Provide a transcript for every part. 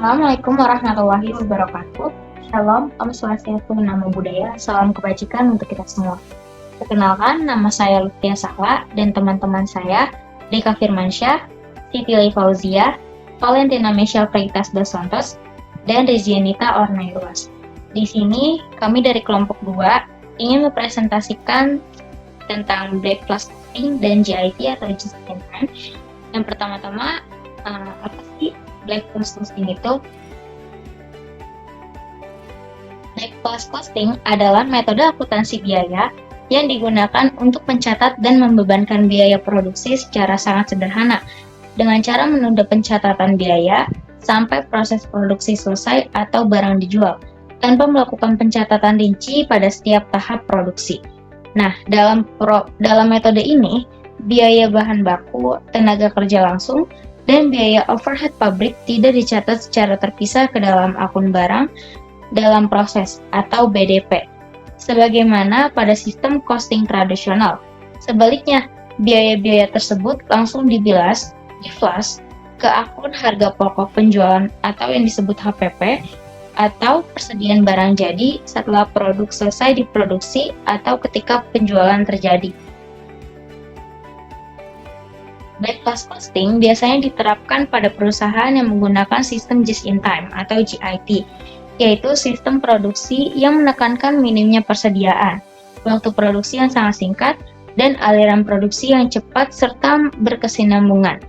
Assalamualaikum warahmatullahi wabarakatuh. Shalom, Om Swastiastu, Namo Buddhaya, salam kebajikan untuk kita semua. Perkenalkan, nama saya Lutfia Sahla dan teman-teman saya, Deka Firmansyah, Siti Lai Fauzia, Valentina Michelle Freitas dos Santos, dan Rezianita Ornairuas. Di sini, kami dari kelompok 2 ingin mempresentasikan tentang Black Plus Costing dan GIT atau Just in Time. Yang pertama-tama, apa sih Black Plus Costing itu? Black Plus Costing adalah metode akuntansi biaya yang digunakan untuk mencatat dan membebankan biaya produksi secara sangat sederhana dengan cara menunda pencatatan biaya sampai proses produksi selesai atau barang dijual, tanpa melakukan pencatatan rinci pada setiap tahap produksi. Nah, dalam metode ini, biaya bahan baku, tenaga kerja langsung, dan biaya overhead pabrik tidak dicatat secara terpisah ke dalam akun barang dalam proses atau BDP, sebagaimana pada sistem costing tradisional. Sebaliknya, biaya-biaya tersebut langsung di-flash ke akun harga pokok penjualan atau yang disebut HPP, atau persediaan barang jadi setelah produk selesai diproduksi atau ketika penjualan terjadi. Black Plus Costing biasanya diterapkan pada perusahaan yang menggunakan sistem Just in Time atau GIT, yaitu sistem produksi yang menekankan minimnya persediaan, waktu produksi yang sangat singkat, dan aliran produksi yang cepat serta berkesinambungan,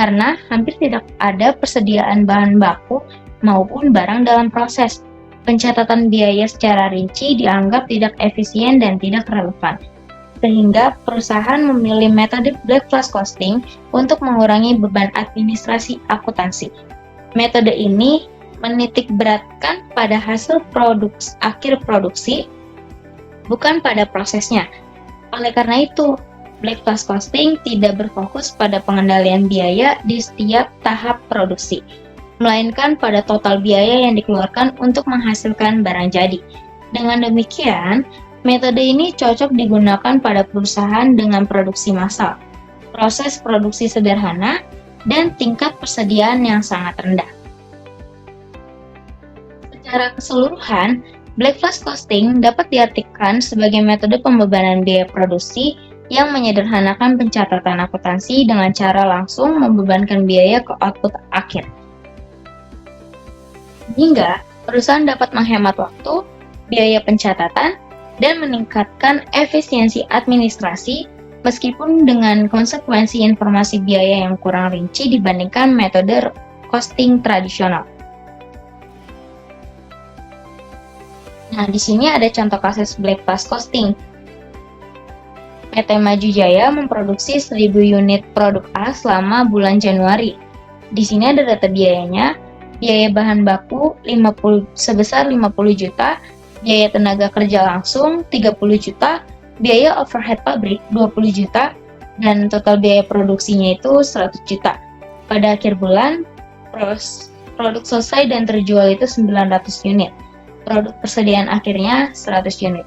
karena hampir tidak ada persediaan bahan baku maupun barang dalam proses. Pencatatan biaya secara rinci dianggap tidak efisien dan tidak relevan, sehingga perusahaan memilih metode Black Plus Costing untuk mengurangi beban administrasi akuntansi. Metode ini menitik beratkan pada hasil akhir produksi, bukan pada prosesnya. Oleh karena itu, Black Plus Costing tidak berfokus pada pengendalian biaya di setiap tahap produksi, melainkan pada total biaya yang dikeluarkan untuk menghasilkan barang jadi. Dengan demikian, metode ini cocok digunakan pada perusahaan dengan produksi massal, proses produksi sederhana, dan tingkat persediaan yang sangat rendah. Secara keseluruhan, Black Plus Costing dapat diartikan sebagai metode pembebanan biaya produksi yang menyederhanakan pencatatan akuntansi dengan cara langsung membebankan biaya ke output akhir, sehingga perusahaan dapat menghemat waktu, biaya pencatatan, dan meningkatkan efisiensi administrasi meskipun dengan konsekuensi informasi biaya yang kurang rinci dibandingkan metode costing tradisional. Nah, di sini ada contoh kasus Black Plus Costing. PT Maju Jaya memproduksi 1000 unit produk A selama bulan Januari. Di sini ada data biayanya, biaya bahan baku sebesar 50 juta, biaya tenaga kerja langsung 30 juta, biaya overhead pabrik 20 juta, dan total biaya produksinya itu 100 juta. Pada akhir bulan, produk selesai dan terjual itu 900 unit. Produk persediaan akhirnya 100 unit.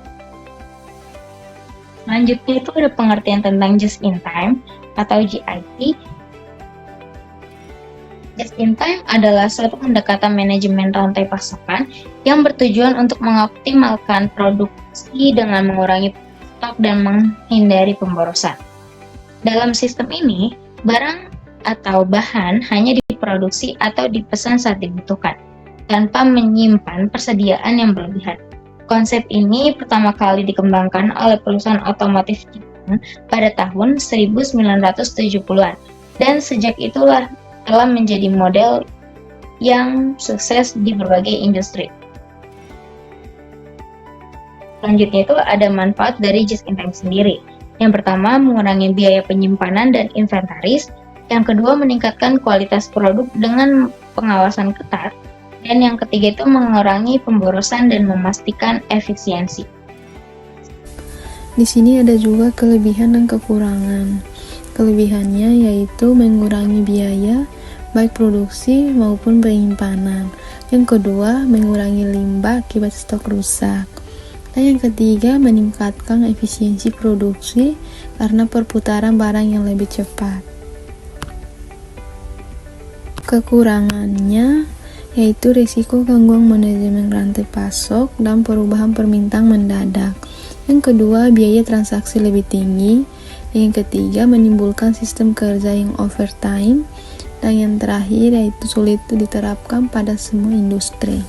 Selanjutnya itu ada pengertian tentang Just in Time atau GIT. Just in Time adalah suatu pendekatan manajemen rantai pasokan yang bertujuan untuk mengoptimalkan produksi dengan mengurangi stok dan menghindari pemborosan. Dalam sistem ini, barang atau bahan hanya diproduksi atau dipesan saat dibutuhkan, tanpa menyimpan persediaan yang berlebihan. Konsep ini pertama kali dikembangkan oleh perusahaan otomotif Jepang pada tahun 1970-an, dan sejak itulah telah menjadi model yang sukses di berbagai industri. Selanjutnya itu ada manfaat dari Just in Time sendiri. Yang pertama, mengurangi biaya penyimpanan dan inventaris. Yang kedua, meningkatkan kualitas produk dengan pengawasan ketat. Dan yang ketiga itu mengurangi pemborosan dan memastikan efisiensi. Di sini ada juga kelebihan dan kekurangan. Kelebihannya yaitu mengurangi biaya baik produksi maupun penyimpanan. Yang kedua, mengurangi limbah akibat stok rusak. Dan yang ketiga, meningkatkan efisiensi produksi karena perputaran barang yang lebih cepat. Kekurangannya yaitu risiko gangguan manajemen rantai pasok dan perubahan permintaan mendadak. Yang kedua, biaya transaksi lebih tinggi. Yang ketiga, menimbulkan sistem kerja yang overtime. Dan yang terakhir, yaitu sulit diterapkan pada semua industri.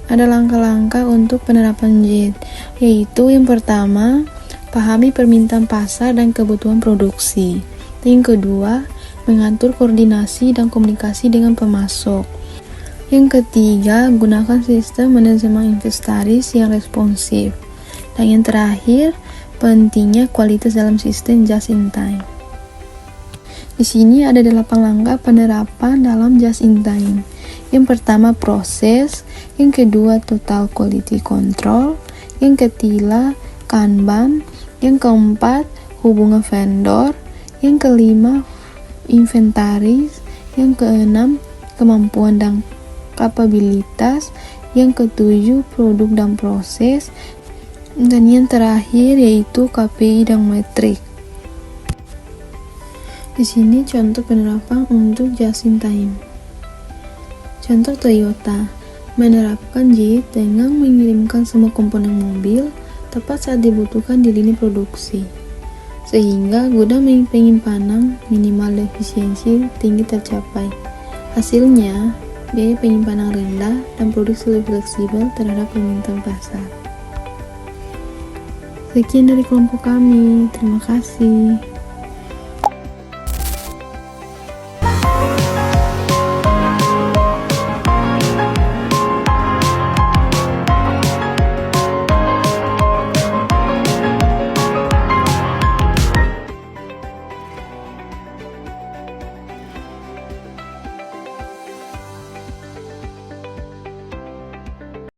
Ada langkah-langkah untuk penerapan JIT, yaitu yang pertama, pahami permintaan pasar dan kebutuhan produksi. Yang kedua, mengatur koordinasi dan komunikasi dengan pemasok. Yang ketiga, gunakan sistem manajemen inventaris yang responsif. Dan yang terakhir, pentingnya kualitas dalam sistem just in time. Di sini ada 8 langkah penerapan dalam just in time. Yang pertama, proses. Yang kedua, total quality control. Yang ketiga, Kanban. Yang keempat, hubungan vendor. Yang kelima, inventaris. Yang keenam, kemampuan dan kapabilitas. Yang ketujuh, produk dan proses. Dan yang terakhir yaitu KPI dan metrik. Di sini contoh penerapan untuk just in time. Contoh Toyota menerapkan JIT dengan mengirimkan semua komponen mobil tepat saat dibutuhkan di lini produksi, sehingga guna penyimpanan minimal efisiensi tinggi tercapai. Hasilnya, biaya penyimpanan rendah dan produksi lebih fleksibel terhadap permintaan pasar. Sekian dari kelompok kami, terima kasih.